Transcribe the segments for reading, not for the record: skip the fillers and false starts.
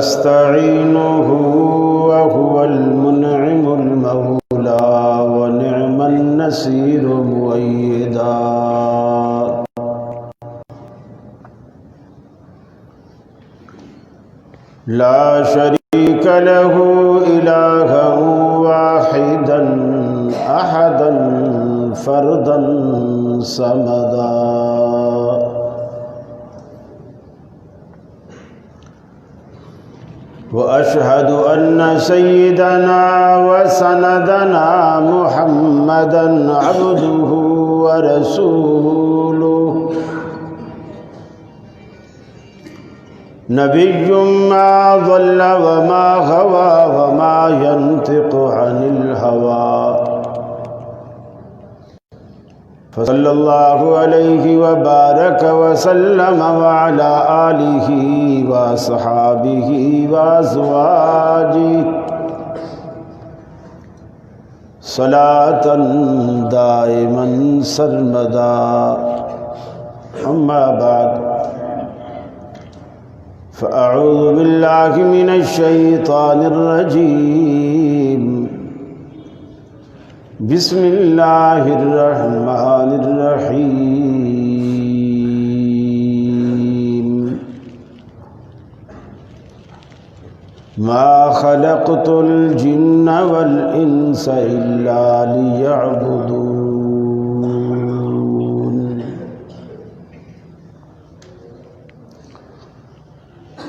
ونستعينه وهو المنعم المولى ونعم النصير مؤيدا لا شريك له إلها واحدا أحدا فردا صمدا وأشهد أن سيدنا وسندنا محمدا عبده ورسوله نبي ما ضل وما غوى وما ينطق عن الهوى فصلى الله عليه وبارك وسلم وعلى آله وصحابه وأزواجه صلاة دائما سرمدا أما بعد فأعوذ بالله من الشيطان الرجيم بسم الله الرحمن الرحيم ما خلقت الجن والإنس إلا ليعبدون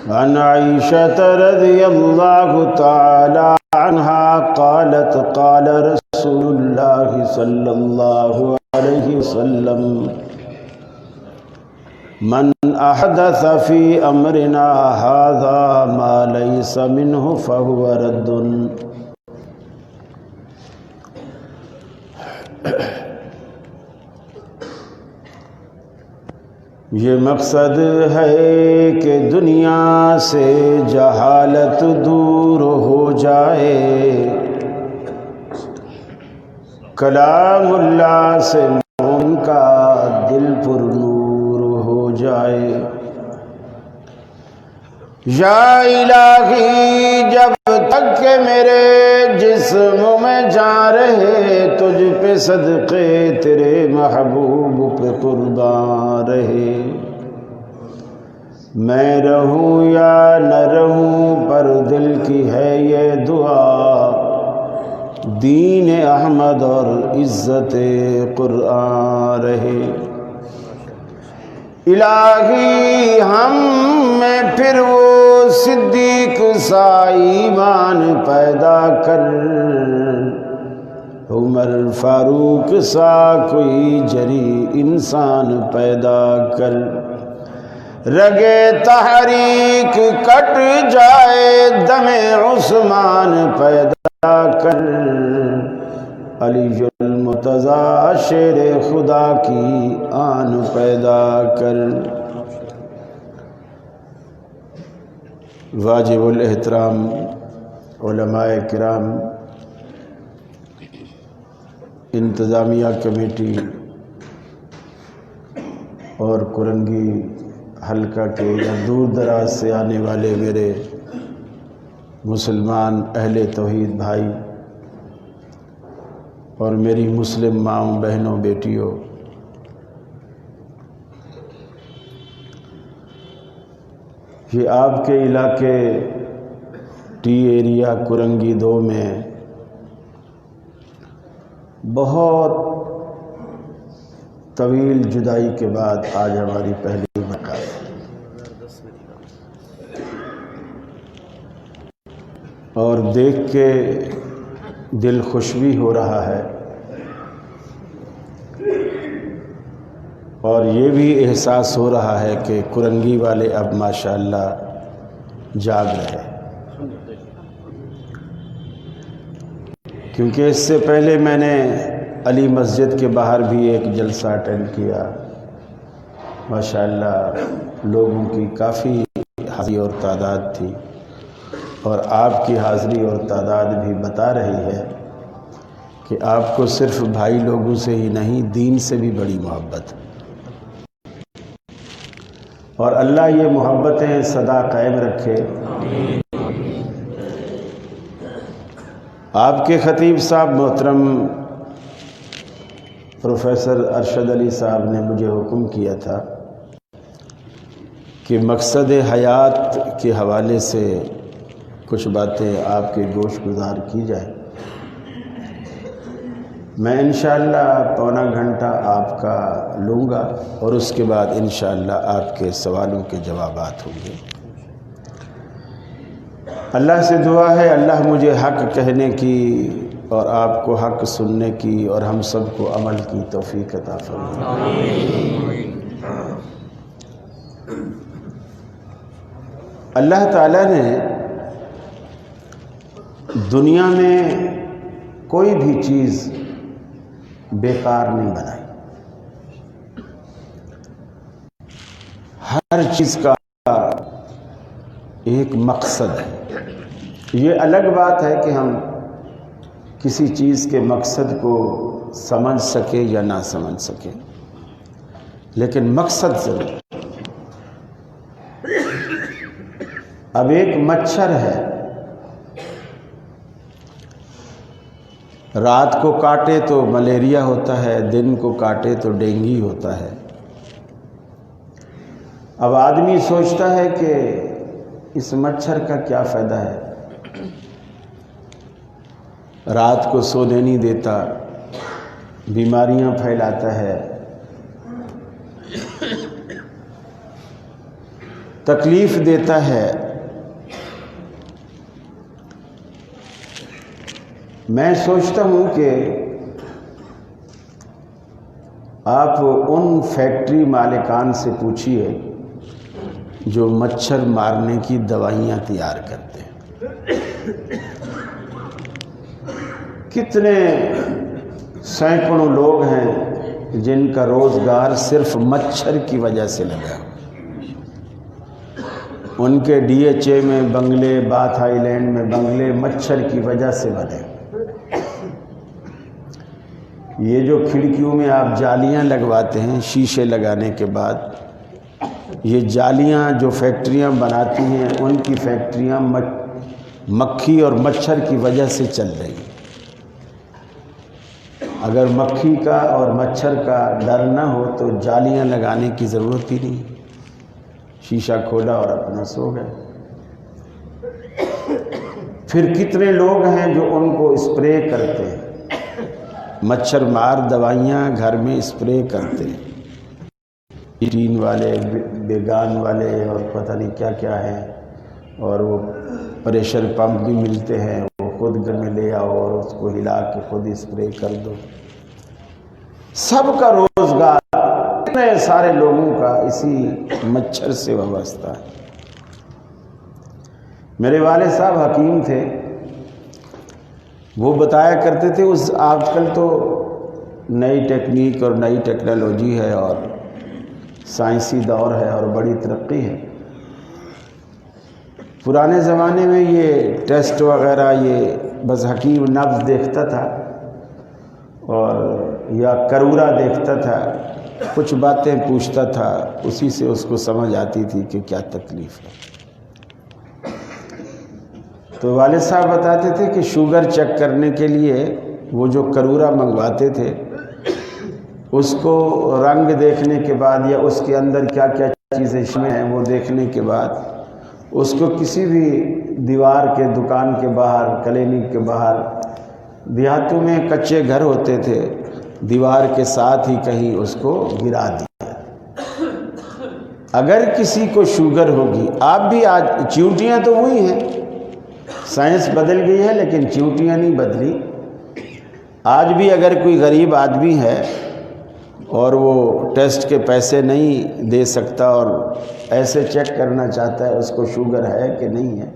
عن عائشة رضي الله تعالى عنها قالت قال رسول الله صلى الله عليه وسلم من أحدث في أمرنا هذا ما ليس منه فهو رد یہ مقصد ہے کہ دنیا سے جہالت دور ہو جائے کلام اللہ سے مومن کا دل پر نور ہو جائے یا الہی جب تک کہ میرے جسم میں جان رہے تجھ پہ صدقے تیرے محبوب پہ قربان رہے میں رہوں یا نہ رہوں پر دل کی ہے یہ دعا دین احمد اور عزت قرآن رہے الہی ہم میں پھر وہ صدیق سا ایمان پیدا کر عمر فاروق سا کوئی جری انسان پیدا کر رگے تحریک کٹ جائے دم عثمان پیدا کر علی المرتضیٰ شیر خدا کی آن پیدا کر واجب الاحترام علماء کرام انتظامیہ کمیٹی اور کرنگی حلقہ کے یا دور دراز سے آنے والے میرے مسلمان اہل توحید بھائی اور میری مسلم ماں بہنوں بیٹیوں یہ آپ کے علاقے ٹی ایریا کرنگی 2 میں بہت طویل جدائی کے بعد آج ہماری پہلی ملاقات اور دیکھ کے دل خوش بھی ہو رہا ہے اور یہ بھی احساس ہو رہا ہے کہ کرنگی والے اب ماشاءاللہ جاگ رہے کیونکہ اس سے پہلے میں نے علی مسجد کے باہر بھی ایک جلسہ اٹینڈ کیا ماشاءاللہ لوگوں کی کافی حاضری اور تعداد تھی اور آپ کی حاضری اور تعداد بھی بتا رہی ہے کہ آپ کو صرف بھائی لوگوں سے ہی نہیں دین سے بھی بڑی محبت اور اللہ یہ محبتیں سدا قائم رکھے آپ کے خطیب صاحب محترم پروفیسر ارشد علی صاحب نے مجھے حکم کیا تھا کہ مقصد حیات کے حوالے سے کچھ باتیں آپ کے گوش گزار کی جائیں۔ میں انشاءاللہ پونا گھنٹہ آپ کا لوں گا اور اس کے بعد انشاءاللہ آپ کے سوالوں کے جوابات ہوں گے۔ اللہ سے دعا ہے اللہ مجھے حق کہنے کی اور آپ کو حق سننے کی اور ہم سب کو عمل کی توفیق عطا فرمائے۔ اللہ تعالیٰ نے دنیا میں کوئی بھی چیز بیکار نہیں بنائی، ہر چیز کا ایک مقصد ہے۔ یہ الگ بات ہے کہ ہم کسی چیز کے مقصد کو سمجھ سکیں یا نہ سمجھ سکیں، لیکن مقصد ضرور۔ اب ایک مچھر ہے، رات کو کاٹے تو ملیریا ہوتا ہے، دن کو کاٹے تو ڈینگی ہوتا ہے۔ اب آدمی سوچتا ہے کہ اس مچھر کا کیا فائدہ ہے، رات کو سونے نہیں دیتا، بیماریاں پھیلاتا ہے، تکلیف دیتا ہے۔ میں سوچتا ہوں کہ آپ ان فیکٹری مالکان سے پوچھئے جو مچھر مارنے کی دوائیاں تیار کرتے ہیں، کتنے سینکڑوں لوگ ہیں جن کا روزگار صرف مچھر کی وجہ سے لگا۔ ان کے ڈی ایچ اے میں بنگلے، باتھ آئی لینڈ میں بنگلے مچھر کی وجہ سے بنے۔ یہ جو کھڑکیوں میں آپ جالیاں لگواتے ہیں شیشے لگانے کے بعد، یہ جالیاں جو فیکٹریاں بناتی ہیں ان کی فیکٹریاں مکھی اور مچھر کی وجہ سے چل رہی ہیں۔ اگر مکھی کا اور مچھر کا ڈر نہ ہو تو جالیاں لگانے کی ضرورت ہی نہیں، شیشہ کھولا اور اپنا سو گئے۔ پھر کتنے لوگ ہیں جو ان کو اسپرے کرتے ہیں، مچھر مار دوائیاں گھر میں اسپرے کرتے ہیں، ٹین والے، بیگان والے اور پتہ نہیں کیا کیا ہے، اور وہ پریشر پمپ بھی ملتے ہیں، وہ خود گھر میں لے آؤ اور اس کو ہلا کے خود اسپرے کر دو۔ سب کا روزگار اتنے سارے لوگوں کا اسی مچھر سے وابستہ ہے۔ میرے والد صاحب حکیم تھے، وہ بتایا کرتے تھے آج کل تو نئی ٹیکنیک اور نئی ٹیکنالوجی ہے اور سائنسی دور ہے اور بڑی ترقی ہے۔ پرانے زمانے میں یہ ٹیسٹ وغیرہ یہ بس حکیم نبض دیکھتا تھا اور یا کرورا دیکھتا تھا، کچھ باتیں پوچھتا تھا، اسی سے اس کو سمجھ آتی تھی کہ کیا تکلیف ہے۔ تو والد صاحب بتاتے تھے کہ شوگر چیک کرنے کے لیے وہ جو کرورا منگواتے تھے، اس کو رنگ دیکھنے کے بعد یا اس کے اندر کیا کیا چیزیں شامل ہیں وہ دیکھنے کے بعد اس کو کسی بھی دیوار کے دکان کے باہر، کلینک کے باہر، دیہاتوں میں کچے گھر ہوتے تھے، دیوار کے ساتھ ہی کہیں اس کو گرا دیا۔ اگر کسی کو شوگر ہوگی، آپ بھی آج چیونٹیاں تو وہی ہیں، سائنس بدل گئی ہے لیکن چیونٹیاں نہیں بدلی۔ آج بھی اگر کوئی غریب آدمی ہے اور وہ ٹیسٹ کے پیسے نہیں دے سکتا اور ایسے چیک کرنا چاہتا ہے اس کو شوگر ہے کہ نہیں ہے،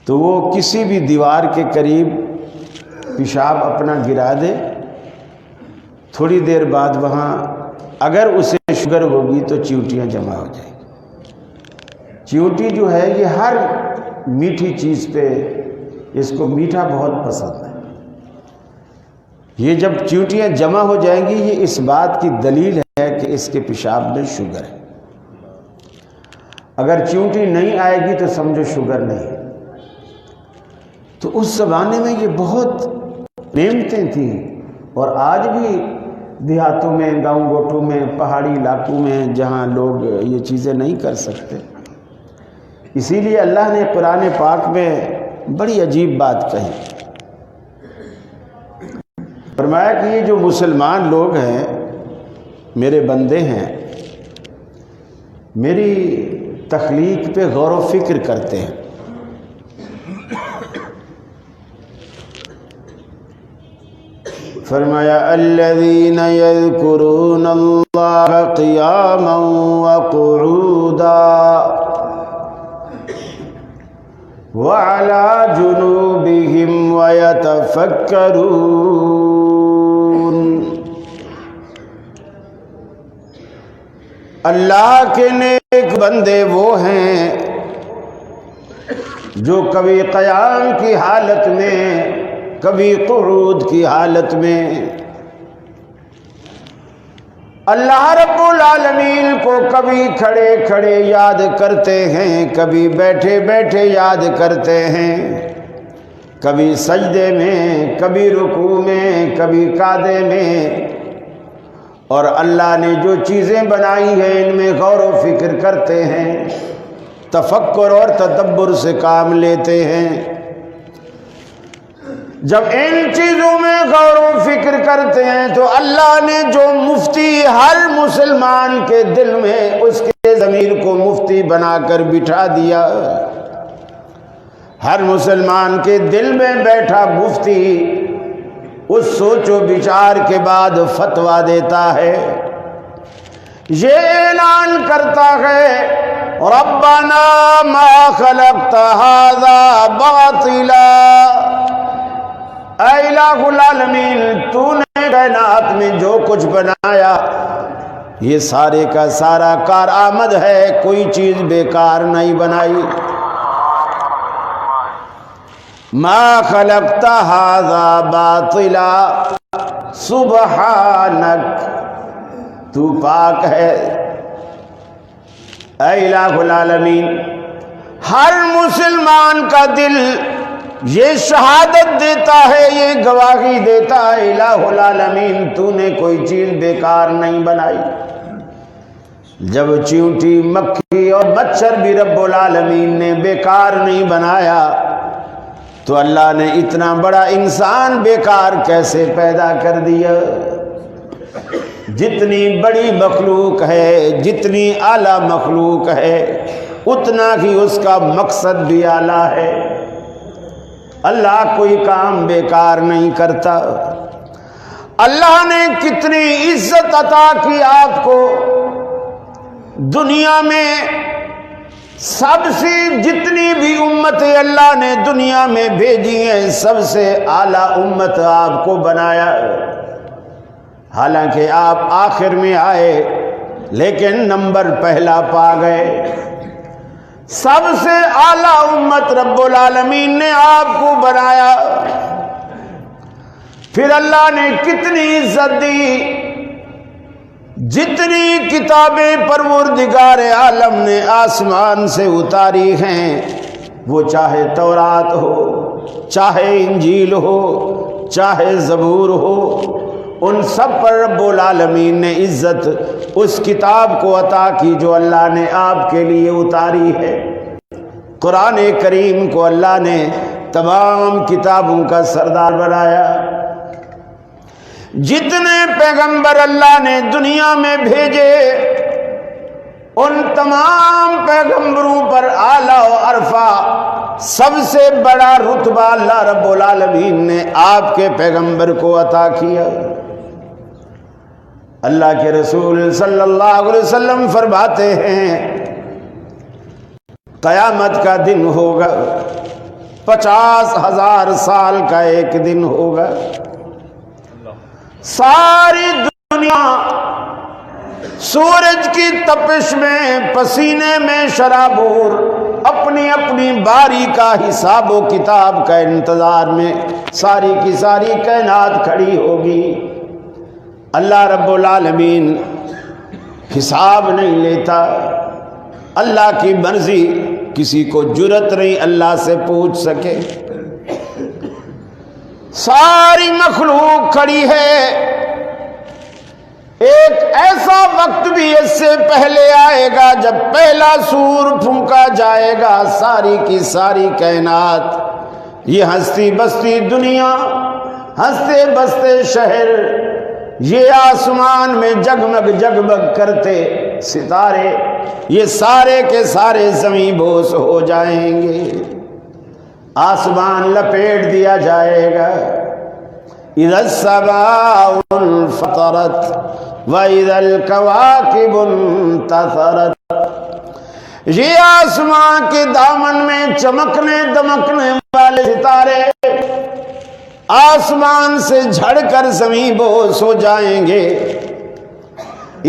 تو وہ کسی بھی دیوار کے قریب پیشاب اپنا گرا دے، تھوڑی دیر بعد وہاں اگر اسے شوگر ہوگی تو چیونٹیاں جمع ہو جائیں گی۔ چیونٹی جو ہے یہ ہر میٹھی چیز پہ، اس کو میٹھا بہت پسند ہے، یہ جب چیونٹیاں جمع ہو جائیں گی یہ اس بات کی دلیل ہے کہ اس کے پیشاب میں شوگر ہے۔ اگر چیونٹی نہیں آئے گی تو سمجھو شوگر نہیں ہے۔ تو اس زمانے میں یہ بہت نعمتیں تھیں، اور آج بھی دیہاتوں میں، گاؤں گوٹوں میں، پہاڑی علاقوں میں جہاں لوگ یہ چیزیں نہیں کر سکتے، اسی لیے اللہ نے قرآن پاک میں بڑی عجیب بات کہی، فرمایا کہ یہ جو مسلمان لوگ ہیں میرے بندے ہیں، میری تخلیق پہ غور و فکر کرتے ہیں، فرمایا الذین یذکرون اللہ قیاما وقعودا وعلی جنوبہم ویتفکرون۔ اللہ کے نیک بندے وہ ہیں جو کبھی قیام کی حالت میں، کبھی قعود کی حالت میں اللہ رب العالمین کو کبھی کھڑے کھڑے یاد کرتے ہیں، کبھی بیٹھے بیٹھے یاد کرتے ہیں، کبھی سجدے میں، کبھی رکوع میں، کبھی قعدے میں، اور اللہ نے جو چیزیں بنائی ہیں ان میں غور و فکر کرتے ہیں، تفکر اور تدبر سے کام لیتے ہیں۔ جب ان چیزوں میں غور و فکر کرتے ہیں تو اللہ نے جو مفتی ہر مسلمان کے دل میں اس کے ضمیر کو مفتی بنا کر بٹھا دیا، ہر مسلمان کے دل میں بیٹھا مفتی اس سوچ و بچار کے بعد فتویٰ دیتا ہے، یہ اعلان کرتا ہے ربنا ما خلقت هذا باطلا، اے الہ العالمین تو نے کائنات میں جو کچھ بنایا یہ سارے کا سارا کارآمد ہے، کوئی چیز بیکار نہیں بنائی۔ ما خلقت هذا باطلا سبحانک، تو پاک ہے اے الہ العالمین۔ ہر مسلمان کا دل یہ شہادت دیتا ہے، یہ گواہی دیتا ہے الہ العالمین تو نے کوئی چیز بیکار نہیں بنائی۔ جب چیونٹی، مکھی اور مچھر بھی رب العالمین نے بیکار نہیں بنایا تو اللہ نے اتنا بڑا انسان بیکار کیسے پیدا کر دیا؟ جتنی بڑی مخلوق ہے، جتنی اعلیٰ مخلوق ہے، اتنا ہی اس کا مقصد بھی اعلیٰ ہے۔ اللہ کوئی کام بیکار نہیں کرتا۔ اللہ نے کتنی عزت عطا کی آپ کو، دنیا میں سب سے جتنی بھی امتیں اللہ نے دنیا میں بھیجی ہیں سب سے اعلیٰ امت آپ کو بنایا، حالانکہ آپ آخر میں آئے لیکن نمبر پہلا پا گئے۔ سب سے اعلیٰ امت رب العالمین نے آپ کو بنایا، پھر اللہ نے کتنی عزت دی، جتنی کتابیں پروردگار عالم نے آسمان سے اتاری ہیں، وہ چاہے تورات ہو، چاہے انجیل ہو، چاہے زبور ہو، ان سب پر رب العالمین نے عزت اس کتاب کو عطا کی جو اللہ نے آپ کے لیے اتاری ہے۔ قرآن کریم کو اللہ نے تمام کتابوں کا سردار بنایا۔ جتنے پیغمبر اللہ نے دنیا میں بھیجے ان تمام پیغمبروں پر اعلیٰ و عرفہ سب سے بڑا رتبہ اللہ رب العالمین نے آپ کے پیغمبر کو عطا کیا۔ اللہ کے رسول صلی اللہ علیہ وسلم فرماتے ہیں قیامت کا دن ہوگا، 50,000 سال کا ایک دن ہوگا، ساری دنیا سورج کی تپش میں، پسینے میں شرابور، اپنی اپنی باری کا حساب و کتاب کا انتظار میں ساری کی ساری کائنات کھڑی ہوگی۔ اللہ رب العالمین حساب نہیں لیتا، اللہ کی مرضی، کسی کو جرت نہیں اللہ سے پوچھ سکے۔ ساری مخلوق کھڑی ہے. ایک ایسا وقت بھی اس سے پہلے آئے گا جب پہلا سور پھونکا جائے گا. ساری کی ساری کائنات، یہ ہستی بستی دنیا، ہنستے بستے شہر، یہ آسمان میں جگمگ جگمگ کرتے ستارے، یہ سارے کے سارے زمین بوس ہو جائیں گے. آسمان لپیٹ دیا جائے گا. اذا السماء انفطرت واذا الكواكب انتثرت. یہ آسمان کے دامن میں چمکنے دمکنے والے ستارے آسمان سے جھڑ کر زمین بوس ہو جائیں گے.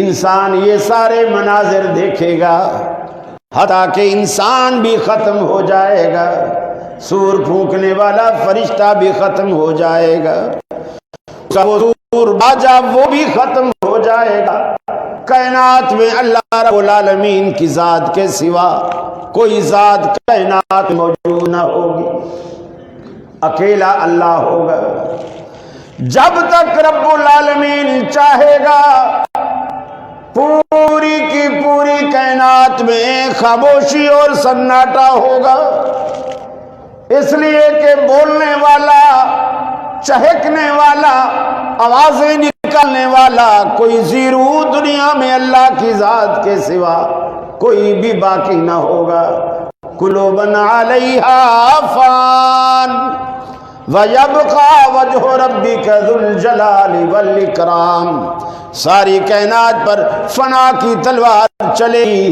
انسان یہ سارے مناظر دیکھے گا، حتیٰ کہ انسان بھی ختم ہو جائے گا، سور پھونکنے والا فرشتہ بھی ختم ہو جائے گا، سور باجا وہ بھی ختم ہو جائے گا. کائنات میں اللہ رب العالمین کی ذات کے سوا کوئی ذات کائنات موجود نہ ہوگی، اکیلا اللہ ہوگا. جب تک رب العالمین چاہے گا پوری کی پوری کائنات میں خاموشی اور سناٹا ہوگا، اس لیے کہ بولنے والا، چہکنے والا، آوازیں نکالنے والا کوئی زیرو دنیا میں اللہ کی ذات کے سوا کوئی بھی باقی نہ ہوگا. کلو من علیہا فان وَيَبْقَى وَجْهُ رَبِّكَ ذُو الْجَلَالِ وَالْإِكْرَامِ. ساری کائنات پر فنا کی تلوار چلے گی،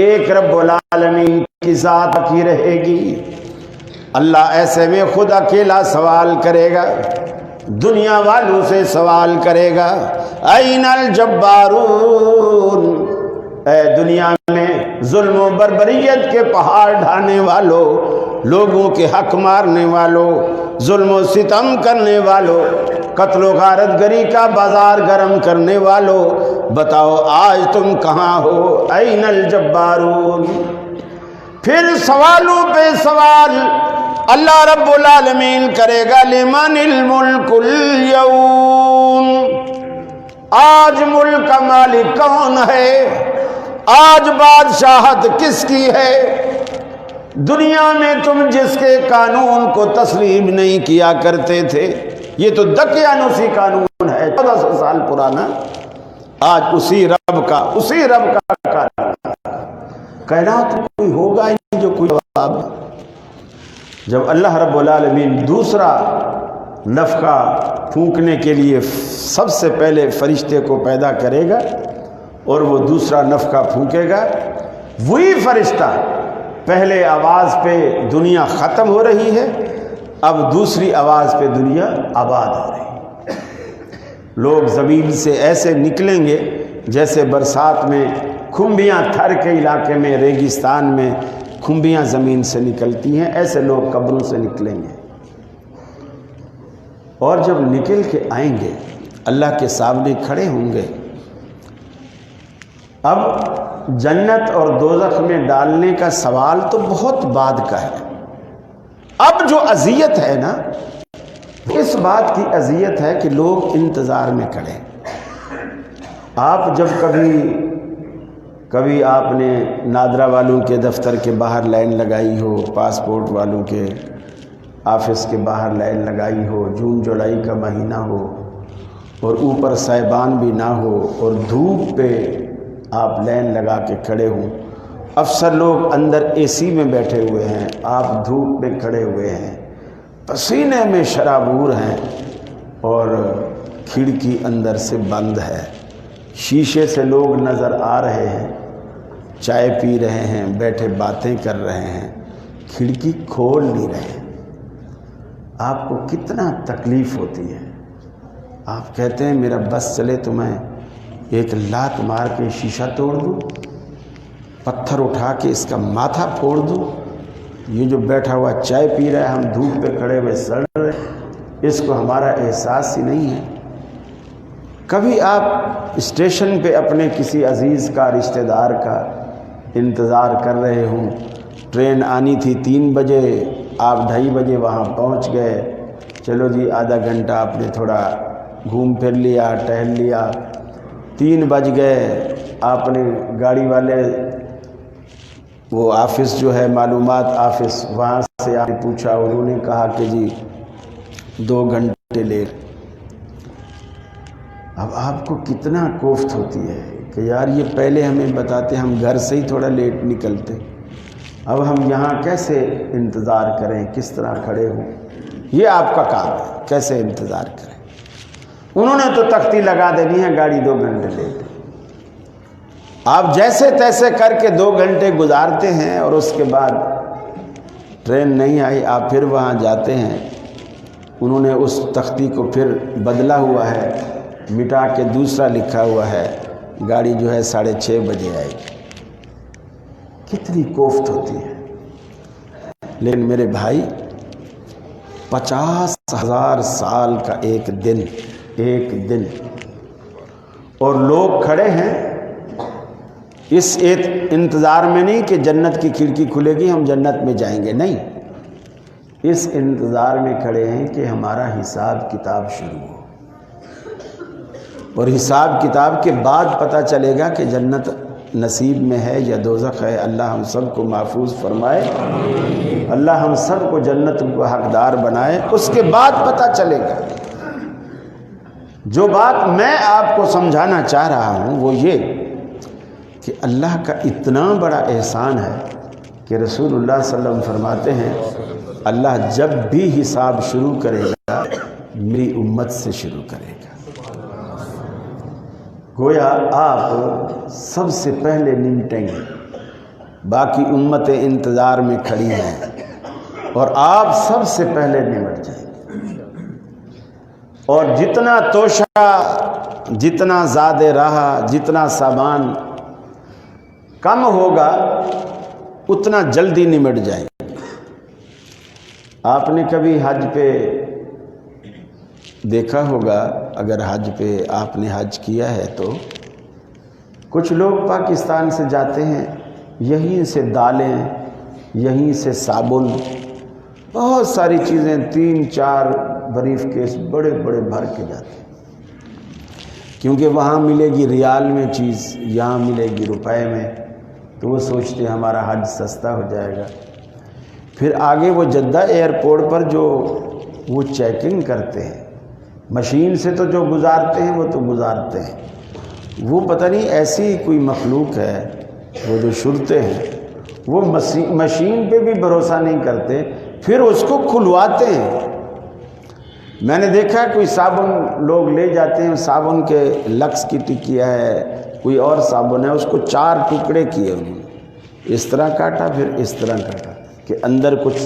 ایک رب العالمین کی ذات کی رہے گی. اللہ ایسے میں خود اکیلا سوال کرے گا، دنیا والوں سے سوال کرے گا، اَيْنَ الْجَبَّارُونَ. اے دنیا میں ظلم و بربریت کے پہاڑ ڈھانے والوں، لوگوں کے حق مارنے والوں، ظلم و ستم کرنے والوں، قتل و غارت گری کا بازار گرم کرنے والوں، بتاؤ آج تم کہاں ہو؟ اَيْنَ الْجَبَّارُونَ. پھر سوالوں پہ سوال اللہ رب العالمین کرے گا، لمن الملک اليوم. آج ملک کا مالک کون ہے؟ آج بادشاہت کس کی ہے؟ دنیا میں تم جس کے قانون کو تسلیم نہیں کیا کرتے تھے، یہ تو دقیانوسی قانون ہے 1400 سال پرانا، آج اسی رب کا قانون. کائنات میں کوئی ہوگا ہی نہیں جو کوئی جواب. جب اللہ رب العالمین دوسرا نفخہ پھونکنے کے لیے سب سے پہلے فرشتے کو پیدا کرے گا اور وہ دوسرا نفخہ پھونکے گا، وہی فرشتہ پہلے آواز پہ دنیا ختم ہو رہی ہے، اب دوسری آواز پہ دنیا آباد ہو رہی ہے. لوگ زمین سے ایسے نکلیں گے جیسے برسات میں کھمبیاں تھر کے علاقے میں، ریگستان میں کھمبیاں زمین سے نکلتی ہیں، ایسے لوگ قبروں سے نکلیں گے. اور جب نکل کے آئیں گے اللہ کے سامنے کھڑے ہوں گے. اب جنت اور دوزخ میں ڈالنے کا سوال تو بہت بعد کا ہے. اب جو اذیت ہے نا، اس بات کی اذیت ہے کہ لوگ انتظار میں کھڑے. آپ جب کبھی آپ نے نادرا والوں کے دفتر کے باہر لائن لگائی ہو، پاسپورٹ والوں کے آفس کے باہر لائن لگائی ہو، جون جولائی کا مہینہ ہو اور اوپر سائبان بھی نہ ہو اور دھوپ پہ آپ لائن لگا کے کھڑے ہوں، افسر لوگ اندر اے سی میں بیٹھے ہوئے ہیں، آپ دھوپ پہ کھڑے ہوئے ہیں، پسینے میں شرابور ہیں اور کھڑکی اندر سے بند ہے، شیشے سے لوگ نظر آ رہے ہیں، چائے پی رہے ہیں، بیٹھے باتیں کر رہے ہیں، کھڑکی کھول نہیں رہے. آپ کو کتنا تکلیف ہوتی ہے. آپ کہتے ہیں میرا بس چلے تو میں ایک لات مار کے شیشہ توڑ دوں، پتھر اٹھا کے اس کا ماتھا پھوڑ دوں. یہ جو بیٹھا ہوا چائے پی رہا ہے، ہم دھوپ پہ کھڑے ہوئے سڑ رہے، اس کو ہمارا احساس ہی نہیں ہے. کبھی آپ اسٹیشن پہ اپنے کسی عزیز کا، رشتہ دار کا انتظار کر رہے ہوں، ٹرین آنی تھی 3 بجے، آپ 2:30 بجے وہاں پہنچ گئے، چلو جی آدھا گھنٹہ آپ نے تھوڑا گھوم پھر لیا، ٹہل لیا، 3 بج گئے، آپ نے گاڑی والے وہ آفس جو ہے معلومات آفس، وہاں سے آپ نے پوچھا، انہوں نے کہا کہ جی 2 گھنٹے لیٹ۔ اب آپ کو کتنا کوفت ہوتی ہے کہ یار یہ پہلے ہمیں بتاتے، ہم گھر سے ہی تھوڑا لیٹ نکلتے، اب ہم یہاں کیسے انتظار کریں، کس طرح کھڑے ہوں؟ یہ آپ کا کام ہے، کیسے انتظار کریں۔ انہوں نے تو تختی لگا دینی ہے گاڑی 2 گھنٹے لیٹ، آپ جیسے تیسے کر کے 2 گھنٹے گزارتے ہیں، اور اس کے بعد ٹرین نہیں آئی، آپ پھر وہاں جاتے ہیں، انہوں نے اس تختی کو پھر بدلا ہوا ہے، مٹا کے دوسرا لکھا ہوا ہے، گاڑی جو ہے 6:30 بجے آئے گی۔ کتنی کوفت ہوتی ہے۔ لیکن میرے بھائی 50,000 سال کا ایک دن، اور لوگ کھڑے ہیں اس انتظار میں نہیں کہ جنت کی کھڑکی کھلے گی ہم جنت میں جائیں گے، نہیں، اس انتظار میں کھڑے ہیں کہ ہمارا حساب کتاب شروع ہو، اور حساب کتاب کے بعد پتہ چلے گا کہ جنت نصیب میں ہے یا دوزخ ہے۔ اللہ ہم سب کو محفوظ فرمائے، اللہ ہم سب کو جنت کو حقدار بنائے، اس کے بعد پتہ چلے گا۔ جو بات میں آپ کو سمجھانا چاہ رہا ہوں وہ یہ کہ اللہ کا اتنا بڑا احسان ہے کہ رسول اللہ صلی اللہ علیہ وسلم فرماتے ہیں اللہ جب بھی حساب شروع کرے گا میری امت سے شروع کرے گا۔ گویا آپ سب سے پہلے نمٹیں گے، باقی امتیں انتظار میں کھڑی ہیں، اور آپ سب سے پہلے نمٹ جائیں گے۔ اور جتنا توشہ، جتنا زیادہ رہا، جتنا سامان کم ہوگا اتنا جلدی نمٹ جائیں گے۔ آپ نے کبھی حج پہ دیکھا ہوگا، اگر حج پہ آپ نے حج کیا ہے تو کچھ لوگ پاکستان سے جاتے ہیں، یہیں سے دالیں، یہیں سے صابن، بہت ساری چیزیں 3-4 بریف کیس بڑے بڑے بھر کے جاتے ہیں، کیونکہ وہاں ملے گی ریال میں چیز، یہاں ملے گی روپے میں، تو وہ سوچتے ہیں ہمارا حج سستا ہو جائے گا۔ پھر آگے وہ جدہ ایئرپورٹ پر جو وہ چیکنگ کرتے ہیں، مشین سے تو جو گزارتے ہیں وہ تو گزارتے ہیں، وہ پتہ نہیں ایسی کوئی مخلوق ہے، وہ جو شرطے ہیں وہ مشین پہ بھی بھروسہ نہیں کرتے، پھر اس کو کھلواتے ہیں۔ میں نے دیکھا کوئی صابن لوگ لے جاتے ہیں، صابن کے لکس کی ٹکیا ہے، کوئی اور صابن ہے، اس کو 4 ٹکڑے کیے انہوں نے، اس طرح کاٹا پھر اس طرح کاٹا کہ اندر کچھ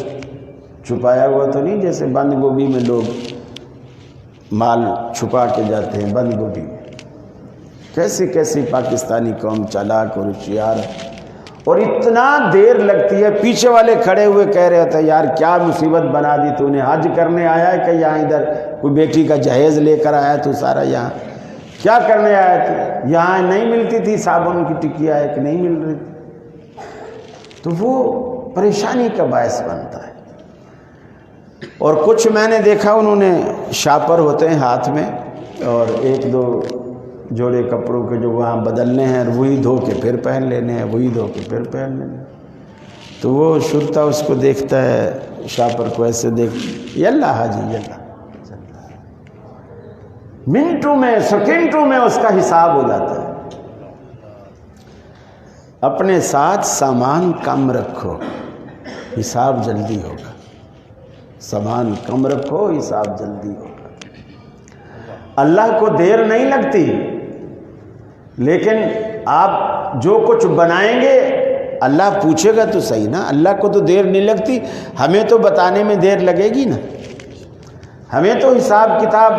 چھپایا ہوا تو نہیں، جیسے بند گوبھی میں لوگ مال چھپا کے جاتے ہیں، بند گوبھی میں۔ کیسی کیسی پاکستانی قوم چالاک اور ہوشیار، اور اتنا دیر لگتی ہے۔ پیچھے والے کھڑے ہوئے کہہ رہے تھے یار کیا مصیبت بنا دی تو نے، حج کرنے آیا ہے کہ یہاں ادھر کوئی بیٹی کا جہیز لے کر آیا تو سارا، یہاں کیا کرنے آیا تھے؟ یہاں نہیں ملتی تھی صابن کی ٹکیا ہے کہ نہیں مل رہی تھی، تو وہ پریشانی کا باعث بنتا ہے۔ اور کچھ میں نے دیکھا انہوں نے شاپر ہوتے ہیں ہاتھ میں، اور 1-2 جوڑے کپڑوں کے جو وہاں بدلنے ہیں، وہی دھو کے پھر پہن لینے ہیں، وہی دھو کے پھر پہن لینے ہیں۔ تو وہ شرطہ اس کو دیکھتا ہے، شاپر کو ایسے دیکھ، یلا حاجی یلا، منٹوں میں سیکنڈوں میں اس کا حساب ہو جاتا ہے۔ اپنے ساتھ سامان کم رکھو، حساب جلدی ہوگا، سامان کم رکھو، حساب جلدی ہوگا۔ اللہ کو دیر نہیں لگتی، لیکن آپ جو کچھ بنائیں گے اللہ پوچھے گا تو صحیح نا۔ اللہ کو تو دیر نہیں لگتی، ہمیں تو بتانے میں دیر لگے گی نا، ہمیں تو حساب کتاب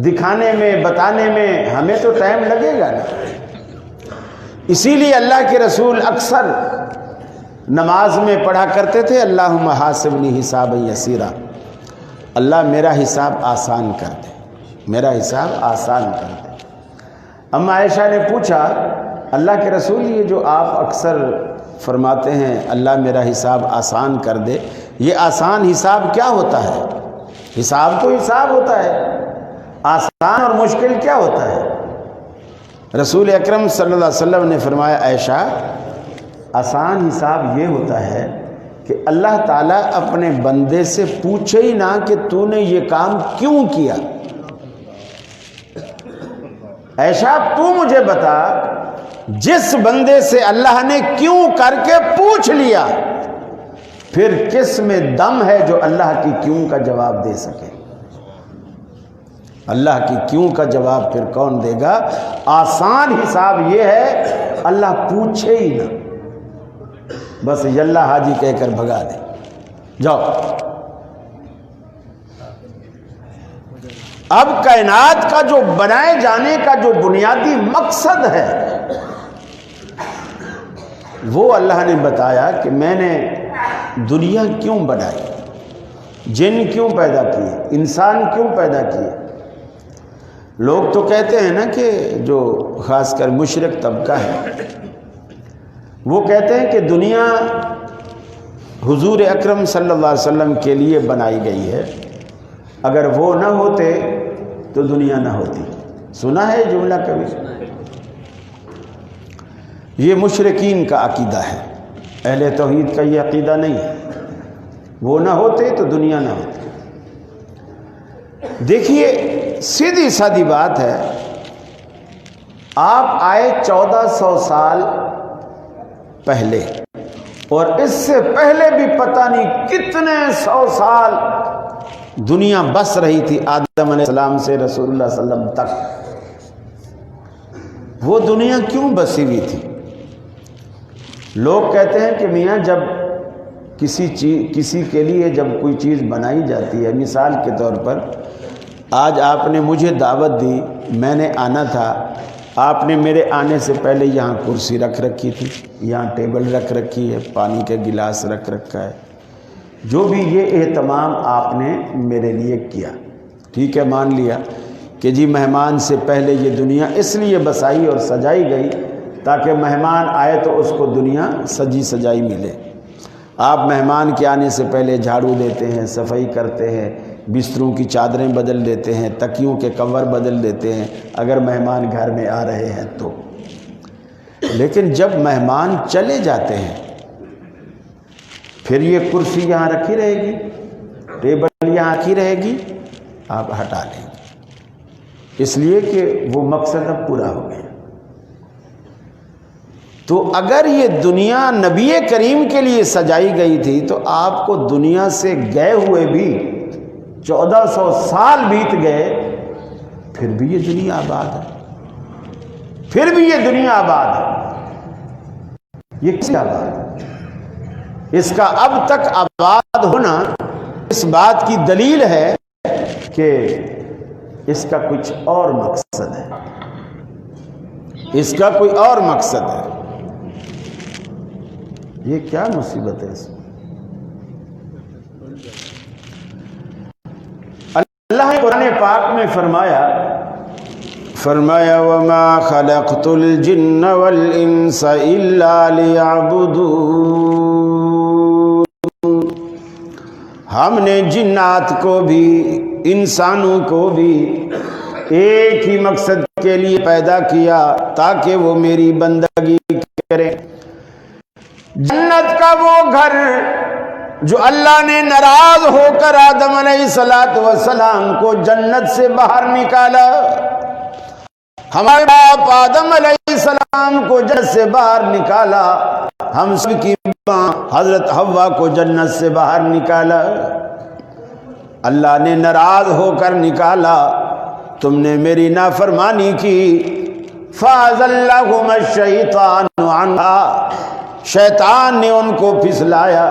دکھانے میں بتانے میں ہمیں تو ٹائم لگے گا نا۔ اسی لیے اللہ کے رسول اکثر نماز میں پڑھا کرتے تھے اللہم حاسبنی حسابا یسیرا، اللہ میرا حساب آسان کر دے، میرا حساب آسان کر دے۔ اما عائشہ نے پوچھا اللہ کے رسول یہ جو آپ اکثر فرماتے ہیں اللہ میرا حساب آسان کر دے، یہ آسان حساب کیا ہوتا ہے؟ حساب تو حساب ہوتا ہے، آسان اور مشکل کیا ہوتا ہے؟ رسول اکرم صلی اللہ علیہ وسلم نے فرمایا عائشہ آسان حساب یہ ہوتا ہے کہ اللہ تعالیٰ اپنے بندے سے پوچھے ہی نہ کہ تو نے یہ کام کیوں کیا۔ عائشہ تو مجھے بتا جس بندے سے اللہ نے کیوں کر کے پوچھ لیا، پھر کس میں دم ہے جو اللہ کی کیوں کا جواب دے سکے؟ اللہ کی کیوں کا جواب پھر کون دے گا؟ آسان حساب یہ ہے اللہ پوچھے ہی نہ، بس یلہ حاجی کہہ کر بھگا دے، جاؤ۔ اب کائنات کا جو بنائے جانے کا جو بنیادی مقصد ہے وہ اللہ نے بتایا کہ میں نے دنیا کیوں بنائی، جن کیوں پیدا کیے، انسان کیوں پیدا کیے۔ لوگ تو کہتے ہیں نا کہ جو خاص کر مشرک طبقہ ہے وہ کہتے ہیں کہ دنیا حضور اکرم صلی اللہ علیہ وسلم کے لیے بنائی گئی ہے، اگر وہ نہ ہوتے تو دنیا نہ ہوتی۔ سنا ہے جملہ کبھی؟ یہ مشرکین کا عقیدہ ہے، اہل توحید کا یہ عقیدہ نہیں ہے، وہ نہ ہوتے تو دنیا نہ ہوتی۔ دیکھیے سیدھی سادی بات ہے، آپ آئے 1400 سال پہلے، اور اس سے پہلے بھی پتہ نہیں کتنے 100 سال دنیا بس رہی تھی آدم علیہ السلام سے رسول اللہ صلی اللہ علیہ وسلم تک۔ وہ دنیا کیوں بسی ہوئی تھی؟ لوگ کہتے ہیں کہ میاں جب کسی کے لیے جب کوئی چیز بنائی جاتی ہے، مثال کے طور پر آج آپ نے مجھے دعوت دی، میں نے آنا تھا، آپ نے میرے آنے سے پہلے یہاں کرسی رکھ رکھی تھی، یہاں ٹیبل رکھ رکھی ہے، پانی کا گلاس رکھ رکھا ہے، جو بھی یہ اہتمام آپ نے میرے لیے کیا، ٹھیک ہے، مان لیا کہ جی مہمان سے پہلے یہ دنیا اس لیے بسائی اور سجائی گئی تاکہ مہمان آئے تو اس کو دنیا سجی سجائی ملے۔ آپ مہمان کے آنے سے پہلے جھاڑو دیتے ہیں، صفائی کرتے ہیں، بستروں کی چادریں بدل دیتے ہیں، تکیوں کے کور بدل دیتے ہیں اگر مہمان گھر میں آ رہے ہیں تو۔ لیکن جب مہمان چلے جاتے ہیں پھر یہ کرسی یہاں رکھی رہے گی، ٹیبل یہاں رکھی رہے گی، آپ ہٹا لیں گے، اس لیے کہ وہ مقصد اب پورا ہو گیا۔ تو اگر یہ دنیا نبی کریم کے لیے سجائی گئی تھی تو آپ کو دنیا سے گئے ہوئے بھی 1400 سال بیت گئے، پھر بھی یہ دنیا آباد ہے، پھر بھی یہ دنیا آباد ہے۔ یہ کس آباد ہے؟ اس کا اب تک آباد ہونا اس بات کی دلیل ہے کہ اس کا کچھ اور مقصد ہے، اس کا کوئی اور مقصد ہے۔ یہ کیا مصیبت ہے اس میں؟ اللہ نے قرآن پاک میں فرمایا وَمَا خَلَقْتُ الْجِنَّ وَالْإِنسَ إِلَّا لِيَعْبُدُونَ، ہم نے جنات کو بھی انسانوں کو بھی ایک ہی مقصد کے لیے پیدا کیا تاکہ وہ میری بندگی کریں۔ جنت کا وہ گھر جو اللہ نے ناراض ہو کر آدم علیہ السلام کو جنت سے باہر نکالا، ہمارے باپ آدم علیہ السلام کو جنت سے باہر نکالا، ہم سب کی ماں حضرت حوا کو جنت سے باہر نکالا، اللہ نے ناراض ہو کر نکالا، تم نے میری نافرمانی کی، فَأَزَلَّهُمَا الشَّيْطَانُ عَنْهَا، شیطان نے ان کو پھسلایا،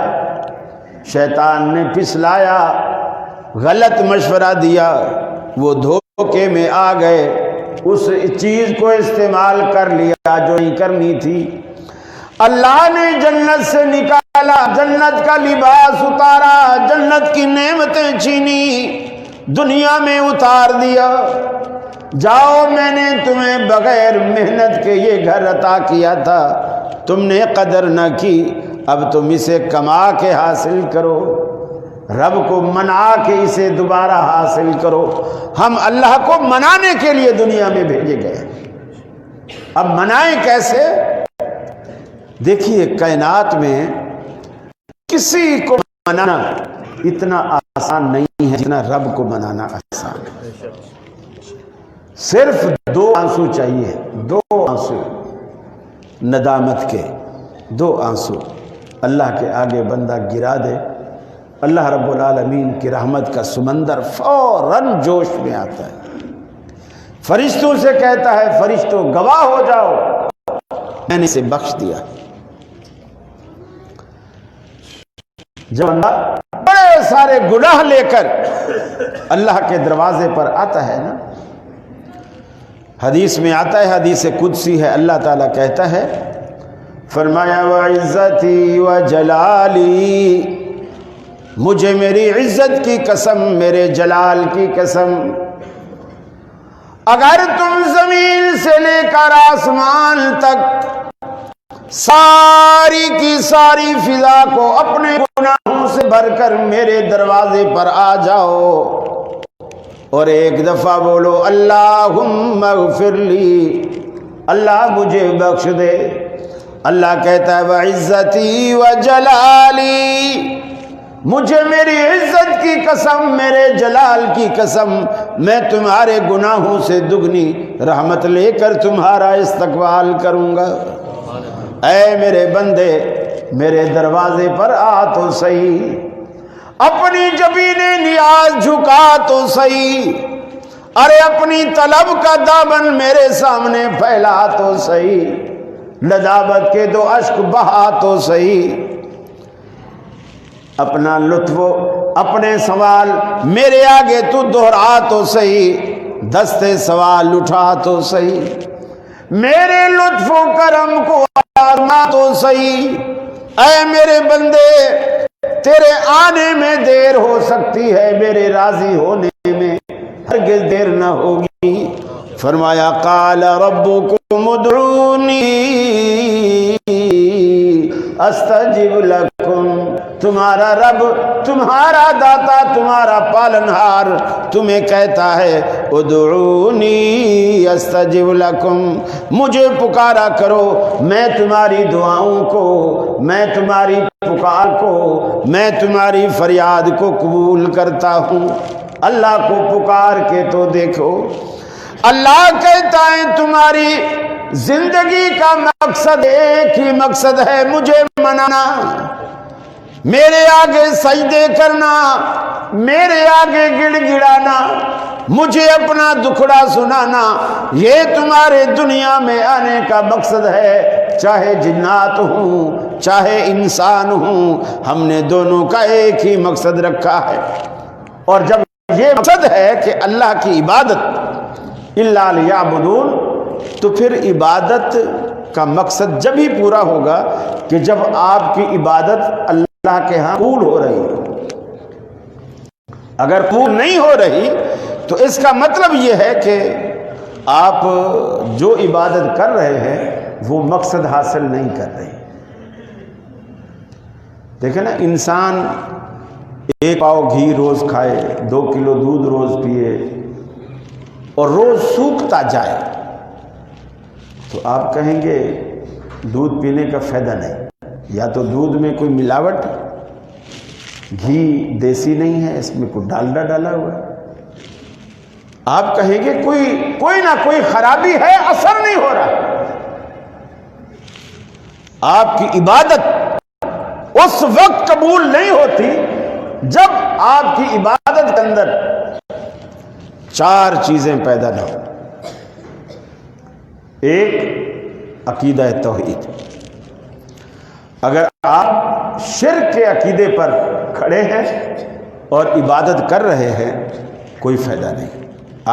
شیطان نے پھسلایا، غلط مشورہ دیا، وہ دھوکے میں آ گئے، اس چیز کو استعمال کر لیا جو نہیں کرنی تھی۔ اللہ نے جنت سے نکالا، جنت کا لباس اتارا، جنت کی نعمتیں چھینی، دنیا میں اتار دیا، جاؤ میں نے تمہیں بغیر محنت کے یہ گھر عطا کیا تھا، تم نے قدر نہ کی، اب تم اسے کما کے حاصل کرو۔ رب کو منا کے اسے دوبارہ حاصل کرو۔ ہم اللہ کو منانے کے لیے دنیا میں بھیجے گئے۔ اب منائیں کیسے؟ دیکھیے کائنات میں کسی کو منانا اتنا آسان نہیں ہے جتنا رب کو منانا آسان ہے۔ صرف 2 آنسو چاہیے، 2 آنسو ندامت کے، 2 آنسو اللہ کے آگے بندہ گرا دے، اللہ رب العالمین کی رحمت کا سمندر فوراً جوش میں آتا ہے، فرشتوں سے کہتا ہے فرشتوں گواہ ہو جاؤ میں نے اسے بخش دیا۔ جب بندہ بڑے سارے گناہ لے کر اللہ کے دروازے پر آتا ہے نا، حدیث میں آتا ہے، حدیث قدسی ہے، اللہ تعالیٰ کہتا ہے، فرمایا وعزتی وجلالی، مجھے میری عزت کی قسم، میرے جلال کی قسم، اگر تم زمین سے لے کر آسمان تک ساری کی ساری فضا کو اپنے گناہوں سے بھر کر میرے دروازے پر آ جاؤ اور ایک دفعہ بولو اللہم اغفر لی، اللہ مجھے بخش دے، اللہ کہتا ہے وعزتی وجلالی، مجھے میری عزت کی قسم، میرے جلال کی قسم، میں تمہارے گناہوں سے دگنی رحمت لے کر تمہارا استقبال کروں گا۔ اے میرے بندے میرے دروازے پر آ تو صحیح، اپنی جبین نیاز جھکا تو صحیح، ارے اپنی طلب کا دامن میرے سامنے پھیلا تو صحیح، ندامت کے 2 اشک بہا تو صحیح، اپنا لطف اپنے سوال میرے آگے تو دہرا تو صحیح، دستے سوال اٹھا تو صحیح، میرے لطف و کرم کو آزما تو صحیح۔ اے میرے بندے تیرے آنے میں دیر ہو سکتی ہے، میرے راضی ہونے میں ہرگز دیر نہ ہوگی۔ فرمایا قال ربکم ادعونی استجب لکم، تمہارا رب، تمہارا داتا، تمہارا پالنہار تمہیں کہتا ہے ادعونی استجب لکم، مجھے پکارا کرو، میں تمہاری دعاؤں کو، میں تمہاری پکار کو، میں تمہاری فریاد کو قبول کرتا ہوں۔ اللہ کو پکار کے تو دیکھو، اللہ کہتا ہے تمہاری زندگی کا مقصد ایک ہی مقصد ہے، مجھے منانا، میرے آگے سجدے کرنا، میرے آگے گڑ گڑانا، مجھے اپنا دکھڑا سنانا، یہ تمہارے دنیا میں آنے کا مقصد ہے، چاہے جنات ہوں چاہے انسان ہوں، ہم نے دونوں کا ایک ہی مقصد رکھا ہے۔ اور جب یہ مقصد ہے کہ اللہ کی عبادت الا لیعبدون، تو پھر عبادت کا مقصد جب ہی پورا ہوگا کہ جب آپ کی عبادت اللہ کے ہاں قبول ہو رہی ہے۔ اگر قبول نہیں ہو رہی تو اس کا مطلب یہ ہے کہ آپ جو عبادت کر رہے ہیں وہ مقصد حاصل نہیں کر رہے۔ دیکھیں نا، انسان 1 پاؤ گھی روز کھائے، 2 کلو دودھ روز پیے اور روز سوکھتا جائے تو آپ کہیں گے دودھ پینے کا فائدہ نہیں، یا تو دودھ میں کوئی ملاوٹ، گھی دیسی نہیں ہے، اس میں کوئی ڈالڈا ڈالا ہوا ہے، آپ کہیں گے کوئی نہ کوئی خرابی ہے، اثر نہیں ہو رہا۔ آپ کی عبادت اس وقت قبول نہیں ہوتی جب آپ کی عبادت کے اندر 4 چیزیں پیدا نہ ہو۔ ایک، عقیدہ توحید، اگر آپ شرک کے عقیدے پر کھڑے ہیں اور عبادت کر رہے ہیں کوئی فائدہ نہیں،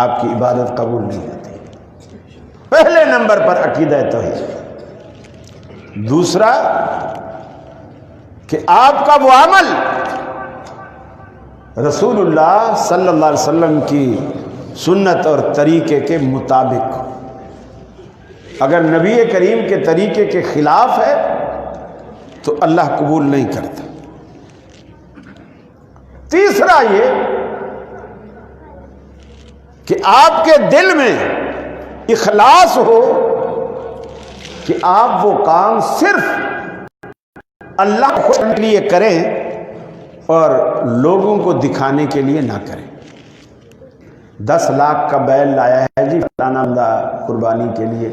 آپ کی عبادت قبول نہیں ہوتی۔ پہلے نمبر پر عقیدہ توحید۔ دوسرا کہ آپ کا وہ عمل رسول اللہ صلی اللہ علیہ وسلم کی سنت اور طریقے کے مطابق ہو۔ اگر نبی کریم کے طریقے کے خلاف ہے تو اللہ قبول نہیں کرتا۔ تیسرا یہ کہ آپ کے دل میں اخلاص ہو کہ آپ وہ کام صرف اللہ کے لیے کریں اور لوگوں کو دکھانے کے لیے نہ کریں۔ 10 لاکھ کا بیل لایا ہے جی فلانا بندہ قربانی کے لیے،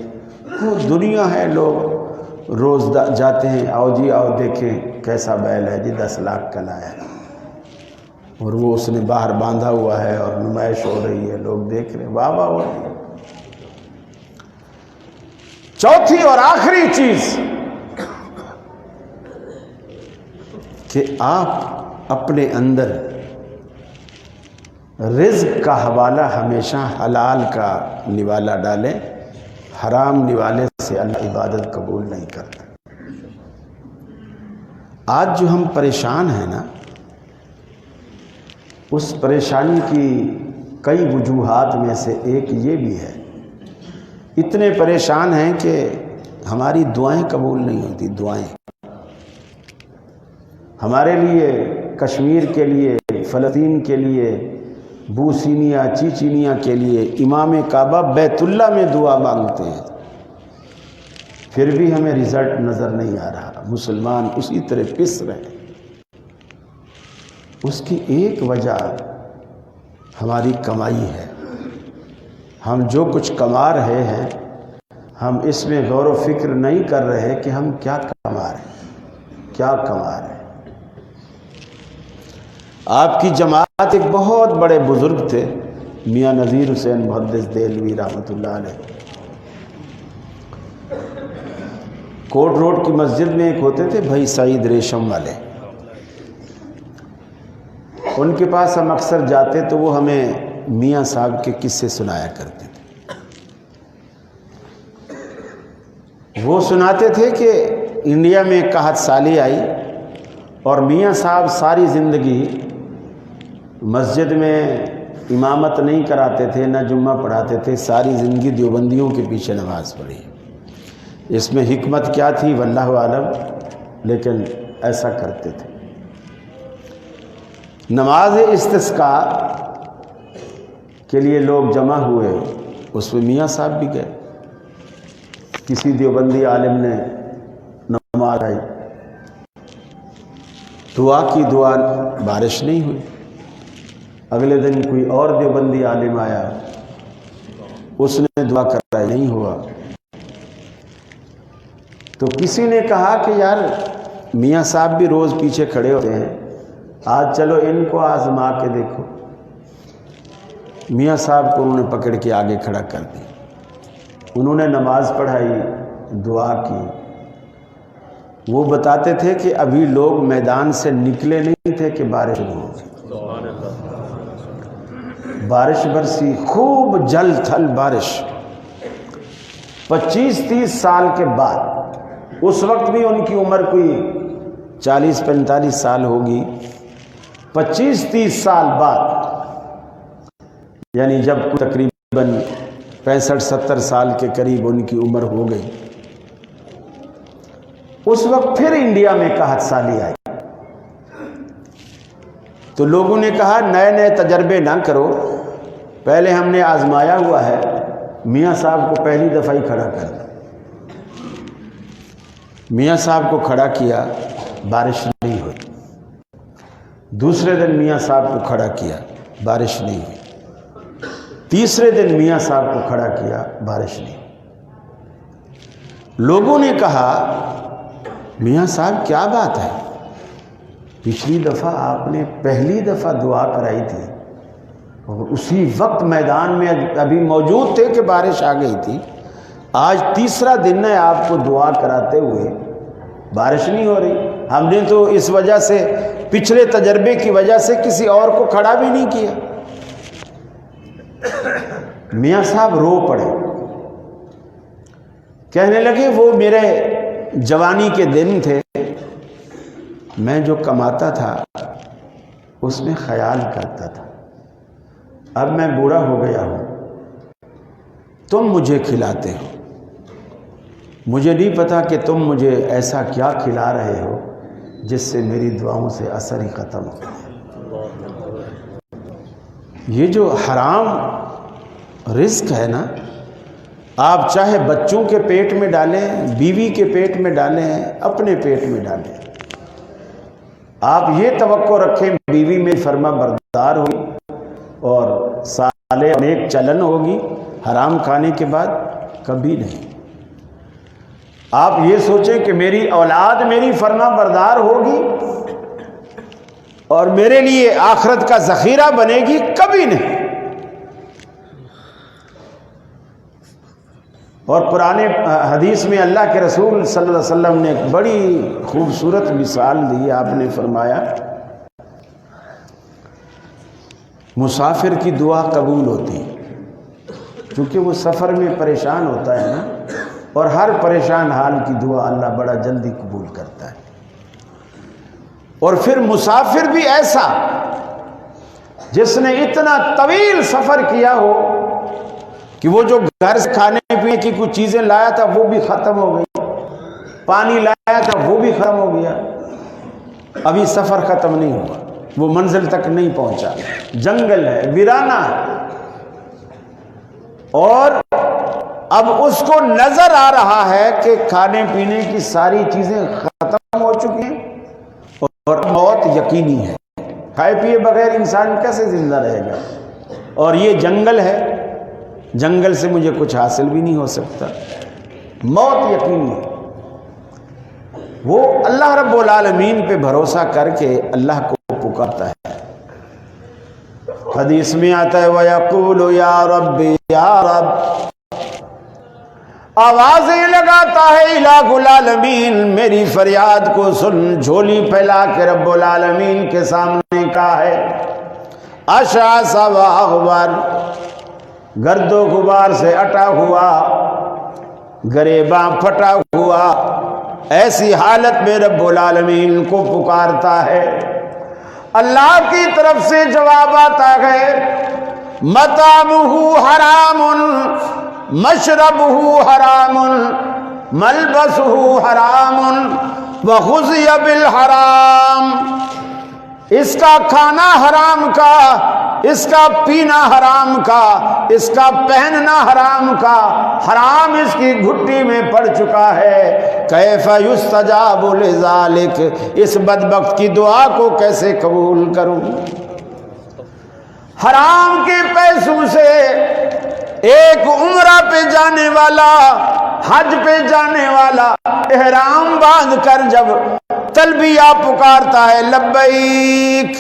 وہ دنیا ہے، لوگ روز جاتے ہیں، آؤ جی آؤ دیکھیں کیسا بیل ہے جی 10 لاکھ کا لایا ہے، اور وہ اس نے باہر باندھا ہوا ہے اور نمائش ہو رہی ہے، لوگ دیکھ رہے ہیں، واہ واہ ہو رہی ہے۔ چوتھی اور آخری چیز کہ آپ اپنے اندر رزق کا حوالہ ہمیشہ حلال کا نوالا ڈالیں، حرام نوالے سے اللہ عبادت قبول نہیں کرتا۔ آج جو ہم پریشان ہیں نا، اس پریشانی کی کئی وجوہات میں سے ایک یہ بھی ہے، اتنے پریشان ہیں کہ ہماری دعائیں قبول نہیں ہوتی۔ دعائیں ہمارے لیے، کشمیر کے لیے، فلسطین کے لیے، بوسینیا چیچینیا کے لیے، امام کعبہ بیت اللہ میں دعا مانگتے ہیں، پھر بھی ہمیں رزلٹ نظر نہیں آ رہا، مسلمان اسی طرح پس رہے۔ اس کی ایک وجہ ہماری کمائی ہے۔ ہم جو کچھ کما رہے ہیں، ہم اس میں غور و فکر نہیں کر رہے کہ ہم کیا کما رہے ہیں، کیا کما رہے ہیں۔ آپ کی جماعت ایک بہت بڑے بزرگ تھے، میاں نذیر حسین محدث دہلوی رحمۃ اللہ علیہ، کوٹ روڈ کی مسجد میں ایک ہوتے تھے بھائی سعید ریشم والے، ان کے پاس ہم اکثر جاتے تو وہ ہمیں میاں صاحب کے قصے سنایا کرتے تھے۔ وہ سناتے تھے کہ انڈیا میں قحط سالی آئی اور میاں صاحب ساری زندگی مسجد میں امامت نہیں کراتے تھے، نہ جمعہ پڑھاتے تھے، ساری زندگی دیوبندیوں کے پیچھے نماز پڑھی۔ اس میں حکمت کیا تھی واللہ عالم، لیکن ایسا کرتے تھے۔ نماز استسقاء کے لیے لوگ جمع ہوئے، اس میں میاں صاحب بھی گئے۔ کسی دیوبندی عالم نے نماز آئی، دعا کی، دعا بارش نہیں ہوئی۔ اگلے دن کوئی اور دیوبندی عالم آیا، اس نے دعا کرائی، نہیں ہوا۔ تو کسی نے کہا کہ یار میاں صاحب بھی روز پیچھے کھڑے ہوتے ہیں، آج چلو ان کو آزما کے دیکھو۔ میاں صاحب کو انہوں نے پکڑ کے آگے کھڑا کر دیا، انہوں نے نماز پڑھائی، دعا کی۔ وہ بتاتے تھے کہ ابھی لوگ میدان سے نکلے نہیں تھے کہ بارش شروع ہو گئی۔ بارش برسی، خوب جل تھل بارش۔ 25-30 سال کے بعد، اس وقت بھی ان کی عمر کوئی 40-45 سال ہوگی، 25-30 سال بعد، یعنی جب تقریباً 65-70 سال کے قریب ان کی عمر ہو گئی، اس وقت پھر انڈیا میں قحط سالی آئی۔ تو لوگوں نے کہا نئے نئے تجربے نہ کرو، پہلے ہم نے آزمایا ہوا ہے، میاں صاحب کو پہلی دفعہ ہی کھڑا کر دیا۔ میاں صاحب کو کھڑا کیا، بارش نہیں ہوئی۔ دوسرے دن میاں صاحب کو کھڑا کیا، بارش نہیں ہوئی۔ تیسرے دن میاں صاحب کو کھڑا کیا، بارش نہیں ہوئی۔ لوگوں نے کہا میاں صاحب کیا بات ہے، پچھلی دفعہ آپ نے پہلی دفعہ دعا کرائی تھی اور اسی وقت میدان میں ابھی موجود تھے کہ بارش آ گئی تھی، آج تیسرا دن ہے آپ کو دعا کراتے ہوئے، بارش نہیں ہو رہی۔ ہم نے تو اس وجہ سے، پچھلے تجربے کی وجہ سے کسی اور کو کھڑا بھی نہیں کیا۔ میاں صاحب رو پڑے، کہنے لگے وہ میرے جوانی کے دن تھے، میں جو کماتا تھا اس میں خیال کرتا تھا، اب میں بوڑھا ہو گیا ہوں، تم مجھے کھلاتے ہو، مجھے نہیں پتا کہ تم مجھے ایسا کیا کھلا رہے ہو جس سے میری دعاؤں سے اثر ہی ختم ہو گیا۔ یہ جو حرام رزق ہے نا، آپ چاہے بچوں کے پیٹ میں ڈالیں، بیوی کے پیٹ میں ڈالیں، اپنے پیٹ میں ڈالیں، آپ یہ توقع رکھیں بیوی میں فرما بردار ہوگی اور صالح نیک چلن ہوگی حرام کھانے کے بعد؟ کبھی نہیں۔ آپ یہ سوچیں کہ میری اولاد میری فرما بردار ہوگی اور میرے لیے آخرت کا ذخیرہ بنے گی؟ کبھی نہیں۔ اور قرآن حدیث میں اللہ کے رسول صلی اللہ علیہ وسلم نے ایک بڑی خوبصورت مثال دی۔ آپ نے فرمایا مسافر کی دعا قبول ہوتی ہے، کیونکہ وہ سفر میں پریشان ہوتا ہے نا، اور ہر پریشان حال کی دعا اللہ بڑا جلدی قبول کرتا ہے۔ اور پھر مسافر بھی ایسا جس نے اتنا طویل سفر کیا ہو کہ وہ جو گھر سے کھانے پینے کی کچھ چیزیں لایا تھا وہ بھی ختم ہو گئی، پانی لایا تھا وہ بھی ختم ہو گیا، ابھی سفر ختم نہیں ہوا، وہ منزل تک نہیں پہنچا، جنگل ہے، ویرانہ ہے، اور اب اس کو نظر آ رہا ہے کہ کھانے پینے کی ساری چیزیں ختم ہو چکی ہیں اور موت یقینی ہے۔ کھائے پیے بغیر انسان کیسے زندہ رہے گا؟ اور یہ جنگل ہے، جنگل سے مجھے کچھ حاصل بھی نہیں ہو سکتا، موت یقینی ہے۔ وہ اللہ رب العالمین پہ بھروسہ کر کے اللہ کو پکارتا ہے۔ حدیث میں آتا ہے وَيَقُولُ يَا رَبِّ يَا رَبِّ، آوازیں لگاتا ہے الہ العالمین، میری فریاد کو سن۔ جھولی پھیلا کے رب العالمین کے سامنے کا ہے، اشعث واغبر، گرد و غبار سے اٹا ہوا، گریباں پھٹا ہوا، ایسی حالت میں رب العالمین کو پکارتا ہے۔ اللہ کی طرف سے جواب آتا ہے مطعمہ حرام، مشربہ حرام، ملبسہ حرام، وغذی بالحرام، اس کا کھانا حرام کا، اس کا پینا حرام کا، اس کا پہننا حرام کا، حرام اس کی گھٹی میں پڑ چکا ہے۔ کیف یستجاب لذالک، اس بدبخت کی دعا کو کیسے قبول کروں؟ حرام کے پیسوں سے ایک عمرہ پہ جانے والا، حج پہ جانے والا احرام باندھ کر جب تلبیہ پکارتا ہے لبیک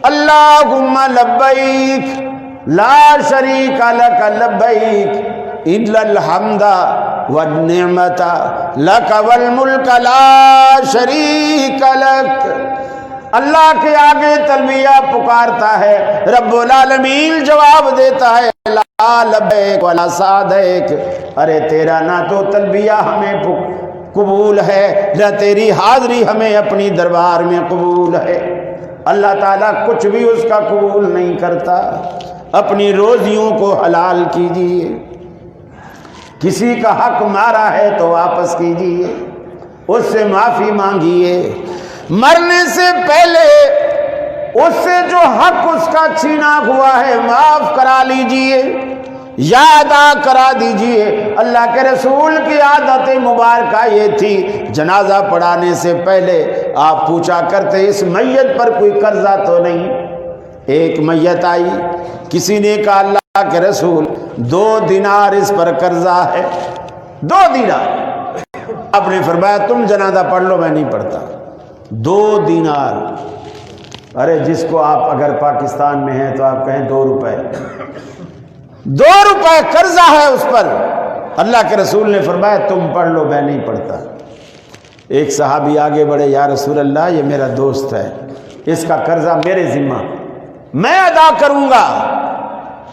اللہم لبیک لا شریک لک لبیک الا الحمد والنعمت لک والملک لا شریک لک، اللہ کے آگے تلبیہ پکارتا ہے، رب العالمین جواب دیتا ہے لا لبیک ولا سعدیک، ارے تیرا نہ تو تلبیہ ہمیں قبول ہے، نہ تیری حاضری ہمیں اپنی دربار میں قبول ہے۔ اللہ تعالیٰ کچھ بھی اس کا قبول نہیں کرتا۔ اپنی روزیوں کو حلال کیجیے، کسی کا حق مارا ہے تو واپس کیجیے، اس سے معافی مانگیے، مرنے سے پہلے اس سے جو حق اس کا چھینا ہوا ہے معاف کرا لیجئے یا ادا کرا دیجئے۔ اللہ کے رسول کی عادت مبارکہ یہ تھی، جنازہ پڑھانے سے پہلے آپ پوچھا کرتے اس میت پر کوئی قرضہ تو نہیں؟ ایک میت آئی، کسی نے کہا اللہ کے رسول 2 دینار اس پر قرضہ ہے، 2 دینار۔ آپ نے فرمایا تم جنازہ پڑھ لو، میں نہیں پڑھتا۔ 2 دینار، ارے جس کو آپ اگر پاکستان میں ہیں تو آپ کہیں 2 روپے، 2 روپے قرضہ ہے اس پر۔ اللہ کے رسول نے فرمایا تم پڑھ لو، میں نہیں پڑھتا۔ ایک صحابی آگے بڑھے، یا رسول اللہ یہ میرا دوست ہے، اس کا قرضہ میرے ذمہ، میں ادا کروں گا،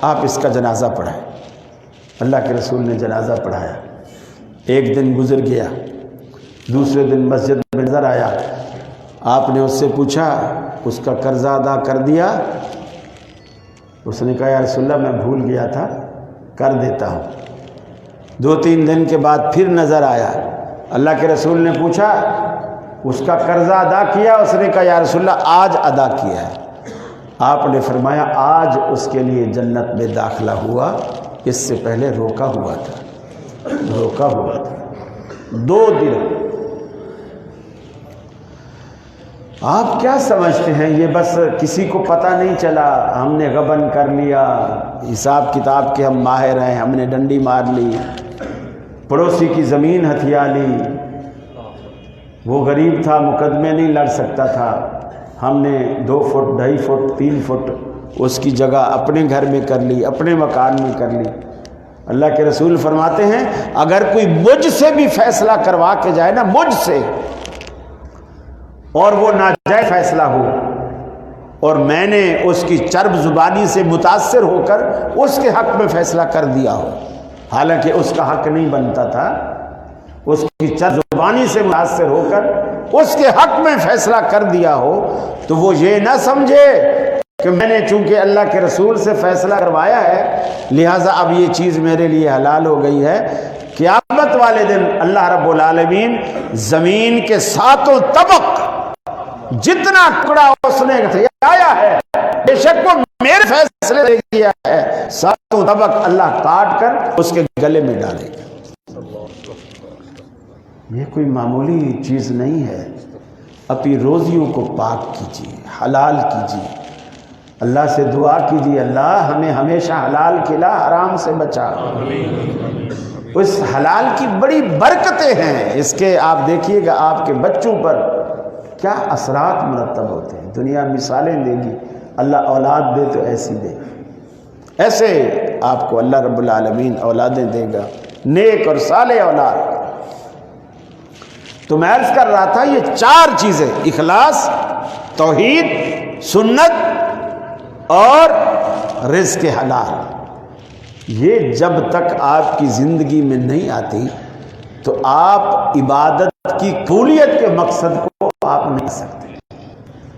آپ اس کا جنازہ پڑھائیں۔ اللہ کے رسول نے جنازہ پڑھایا۔ ایک دن گزر گیا، دوسرے دن مسجد میں نظر آیا، آپ نے اس سے پوچھا اس کا قرضہ ادا کر دیا؟ اس نے کہا یا رسول اللہ میں بھول گیا تھا، کر دیتا ہوں۔ 2-3 دن کے بعد پھر نظر آیا، اللہ کے رسول نے پوچھا اس کا قرضہ ادا کیا؟ اس نے کہا یا رسول اللہ آج ادا کیا ہے۔ آپ نے فرمایا آج اس کے لیے جنت میں داخلہ ہوا، اس سے پہلے روکا ہوا تھا 2 دن۔ آپ کیا سمجھتے ہیں یہ بس کسی کو پتہ نہیں چلا، ہم نے غبن کر لیا، حساب کتاب کے ہم ماہر ہیں، ہم نے ڈنڈی مار لی، پڑوسی کی زمین ہتھیا لی، وہ غریب تھا مقدمے نہیں لڑ سکتا تھا، ہم نے 2 فٹ 2.5 فٹ 3 فٹ اس کی جگہ اپنے گھر میں کر لی، اپنے مکان میں کر لی۔ اللہ کے رسول فرماتے ہیں اگر کوئی مجھ سے بھی فیصلہ کروا کے جائے نا، مجھ سے، اور وہ ناجائز فیصلہ ہو اور میں نے اس کی چرب زبانی سے متاثر ہو کر اس کے حق میں فیصلہ کر دیا ہو، حالانکہ اس کا حق نہیں بنتا تھا، اس کی چرب زبانی سے متاثر ہو کر اس کے حق میں فیصلہ کر دیا ہو، تو وہ یہ نہ سمجھے کہ میں نے چونکہ اللہ کے رسول سے فیصلہ کروایا ہے لہٰذا اب یہ چیز میرے لیے حلال ہو گئی ہے۔ قیامت والے دن اللہ رب العالمین زمین کے 7 طبق جتنا ٹکڑا اس نے آیا ہے، بے شک وہ میرے فیصلے سے کیا ہے، 7 طبق اللہ کاٹ کر اس کے گلے میں ڈالے گا۔ یہ کوئی معمولی چیز نہیں ہے۔ اپنی روزیوں کو پاک کیجیے، حلال کیجیے، اللہ سے دعا کیجیے اللہ ہمیں ہمیشہ حلال کھلا، حرام سے بچا۔ اس حلال کی بڑی برکتیں ہیں، اس کے آپ دیکھیے گا آپ کے بچوں پر کیا اثرات مرتب ہوتے ہیں۔ دنیا مثالیں دے گی، اللہ اولاد دے تو ایسی دے، ایسے آپ کو اللہ رب العالمین اولادیں دے گا، نیک اور صالح اولاد۔ تو میں عرض کر رہا تھا یہ 4 چیزیں، اخلاص، توحید، سنت اور رزق حلال، یہ جب تک آپ کی زندگی میں نہیں آتی تو آپ عبادت کی قبولیت کے مقصد کو آپ نہیں سکتے،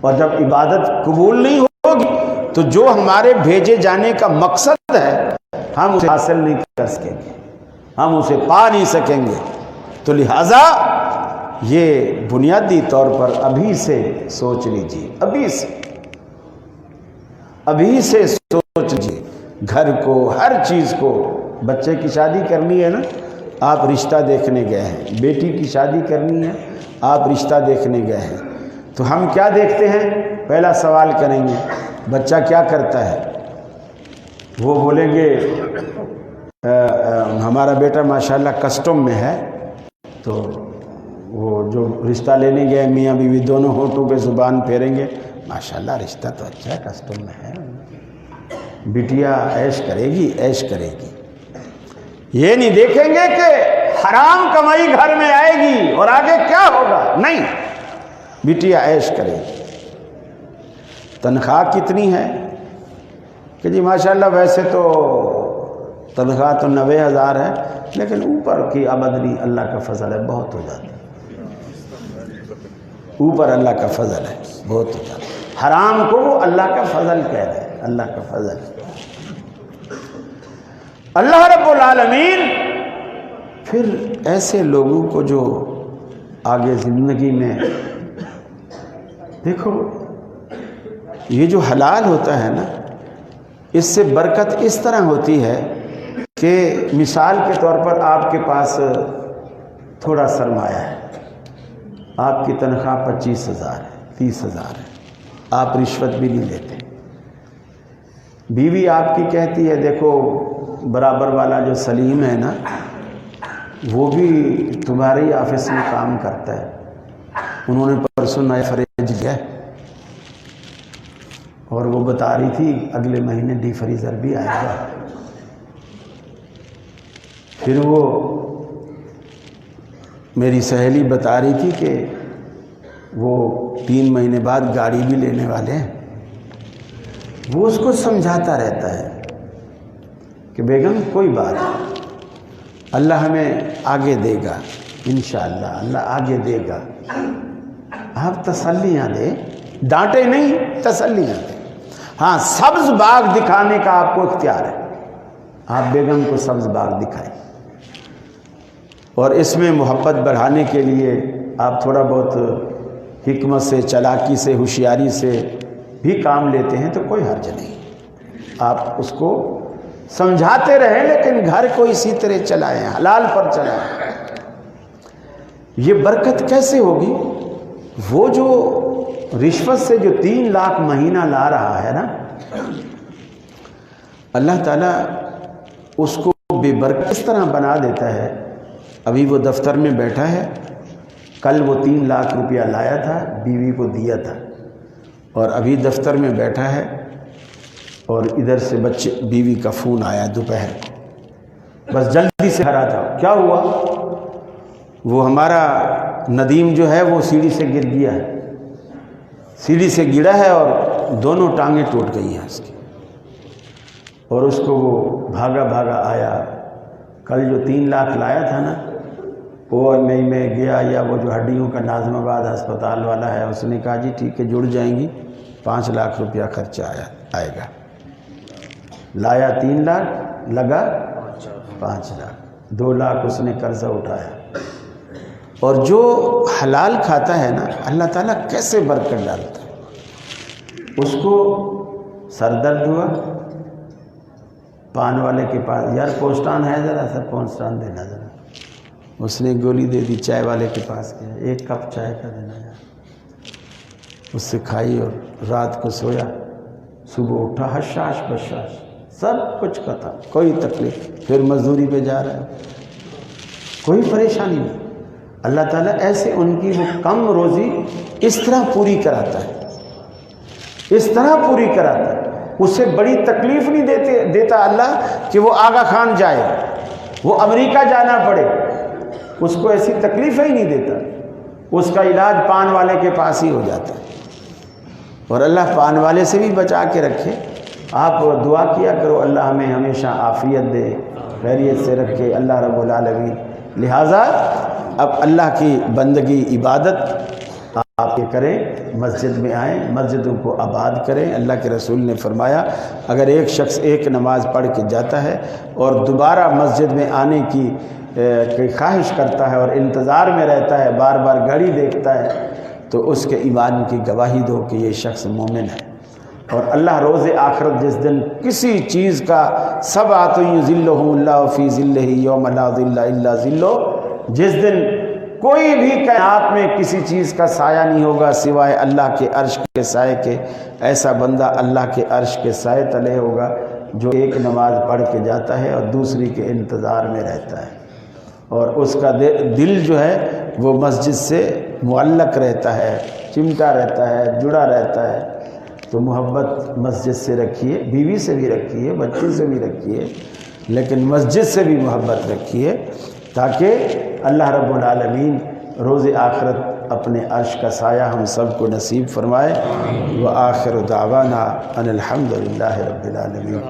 اور جب عبادت قبول نہیں ہوگی تو جو ہمارے بھیجے جانے کا مقصد ہے ہم اسے حاصل نہیں کر سکیں گے، ہم اسے پا نہیں سکیں گے۔ تو لہٰذا یہ بنیادی طور پر ابھی سے سوچ لیجیے، ابھی سے سوچ لیجیے، گھر کو، ہر چیز کو۔ بچے کی شادی کرنی ہے نا، آپ رشتہ دیکھنے گئے ہیں، بیٹی کی شادی کرنی ہے آپ رشتہ دیکھنے گئے ہیں، تو ہم کیا دیکھتے ہیں؟ پہلا سوال کریں گے بچہ کیا کرتا ہے؟ وہ بولیں گے ہمارا بیٹا ماشاءاللہ کسٹم میں ہے، تو وہ جو رشتہ لینے گئے میاں بیوی دونوں ہونٹوں پہ زبان پھیریں گے ماشاءاللہ رشتہ تو اچھا ہے، کسٹم میں ہے، بٹیا عیش کرے گی، عیش کرے گی۔ یہ نہیں دیکھیں گے کہ حرام کمائی گھر میں آئے گی اور آگے کیا ہوگا، نہیں، بٹیا عیش کرے گی۔ تنخواہ کتنی ہے کہ جی ماشاءاللہ ویسے تو تنخواہ تو 90,000 ہے، لیکن اوپر کی آمدنی اللہ کا فضل ہے، بہت ہو جاتی ہے، اوپر اللہ کا فضل ہے، بہت ہو جاتا ہے۔ حرام کو وہ اللہ کا فضل کہہ رہے ہیں، اللہ کا فضل۔ اللہ رب العالمین پھر ایسے لوگوں کو جو آگے زندگی میں دیکھو، یہ جو حلال ہوتا ہے نا، اس سے برکت اس طرح ہوتی ہے کہ مثال کے طور پر آپ کے پاس تھوڑا سرمایہ ہے، آپ کی تنخواہ 25,000 ہے، 30,000 ہے، آپ رشوت بھی نہیں لیتے، بیوی آپ کی کہتی ہے دیکھو برابر والا جو سلیم ہے نا وہ بھی تمہارے آفس میں کام کرتا ہے، انہوں نے پرسوں نیا فریج لیا اور وہ بتا رہی تھی اگلے مہینے ڈی فریزر بھی آئے گا۔ پھر وہ میری سہیلی بتا رہی تھی کہ وہ 3 مہینے بعد گاڑی بھی لینے والے ہیں۔ وہ اس کو سمجھاتا رہتا ہے کہ بیگم کوئی بات نہیں، اللہ ہمیں آگے دے گا انشاءاللہ، اللہ آگے دے گا، آپ تسلیاں دیں، ڈانٹے نہیں، تسلیاں دیں۔ ہاں سبز باغ دکھانے کا آپ کو اختیار ہے، آپ بیگم کو سبز باغ دکھائیں، اور اس میں محبت بڑھانے کے لیے آپ تھوڑا بہت حکمت سے، چالاکی سے، ہوشیاری سے بھی کام لیتے ہیں تو کوئی حرج نہیں، آپ اس کو سمجھاتے رہیں لیکن گھر کو اسی طرح چلائیں، حلال پر چلائیں۔ یہ برکت کیسے ہوگی؟ وہ جو رشوت سے جو 3 لاکھ مہینہ لا رہا ہے نا، اللہ تعالیٰ اس کو بے برکت اس طرح بنا دیتا ہے۔ ابھی وہ دفتر میں بیٹھا ہے، کل وہ 3 لاکھ روپیہ لایا تھا، بیوی کو دیا تھا، اور ابھی دفتر میں بیٹھا ہے اور ادھر سے بیوی کا فون آیا دوپہر کو، بس جلدی سے ہرا تھا۔ کیا ہوا؟ وہ ہمارا ندیم جو ہے وہ سیڑھی سے گر گیا ہے، سیڑھی سے گرا ہے اور دونوں ٹانگیں ٹوٹ گئی ہیں اس کی، اور اس کو وہ بھاگا بھاگا آیا۔ کل جو 3 لاکھ لایا تھا نا، وہ میں گیا، یا وہ جو ہڈیوں کا ناظم آباد ہسپتال والا ہے، اس نے کہا جی ٹھیک ہے جڑ جائیں گی، 5 لاکھ روپیہ خرچہ آئے گا۔ لایا 3 لاکھ، لگا 5 لاکھ، 2 لاکھ اس نے قرضہ اٹھایا۔ اور جو حلال کھاتا ہے نا، اللہ تعالیٰ کیسے برکت ڈالتا ہے۔ اس کو سر درد ہوا، پان والے کے پاس، یار پوسٹان ہے ذرا سا پوسٹان دینا ذرا، اس نے گولی دے دی۔ چائے والے کے پاس گیا، 1 کپ چائے کا دینا یار، اس سے کھائی اور رات کو سویا، صبح اٹھا حشاش بشاش، سب کچھ ختم، کوئی تکلیف، پھر مزدوری پہ جا رہا ہے، کوئی پریشانی نہیں۔ اللہ تعالیٰ ایسے ان کی وہ کم روزی اس طرح پوری کراتا ہے، اس طرح پوری کراتا ہے۔ اسے بڑی تکلیف نہیں دیتا اللہ کہ وہ آغا خان جائے، وہ امریکہ جانا پڑے، اس کو ایسی تکلیف ہی نہیں دیتا۔ اس کا علاج پان والے کے پاس ہی ہو جاتا ہے، اور اللہ پان والے سے بھی بچا کے رکھے۔ آپ دعا کیا کرو اللہ ہمیں ہمیشہ عافیت دے، خیریت سے رکھے اللہ رب العالمین۔ لہٰذا اب اللہ کی بندگی عبادت آپ یہ کریں، مسجد میں آئیں، مسجدوں کو آباد کریں۔ اللہ کے رسول نے فرمایا اگر ایک شخص ایک نماز پڑھ کے جاتا ہے اور دوبارہ مسجد میں آنے کی خواہش کرتا ہے اور انتظار میں رہتا ہے، بار بار گھڑی دیکھتا ہے، تو اس کے ایمان کی گواہی دو کہ یہ شخص مومن ہے۔ اور اللہ روز آخرت جس دن کسی چیز کا سبعۃ یظلھم اللہ فی ظلہ یوم لا ظل الا ظلہ، جس دن کوئی بھی کائنات میں کسی چیز کا سایہ نہیں ہوگا سوائے اللہ کے عرش کے سائے کے، ایسا بندہ اللہ کے عرش کے سائے تلے ہوگا جو ایک نماز پڑھ کے جاتا ہے اور دوسری کے انتظار میں رہتا ہے، اور اس کا دل جو ہے وہ مسجد سے معلق رہتا ہے، چمٹا رہتا ہے، جڑا رہتا ہے۔ تو محبت مسجد سے رکھیے، بیوی سے بھی رکھیے، بچے سے بھی رکھیے، لیکن مسجد سے بھی محبت رکھیے، تاکہ اللہ رب العالمین روز آخرت اپنے عرش کا سایہ ہم سب کو نصیب فرمائے۔ وآخر دعوانا ان الحمد للہ رب العالمین۔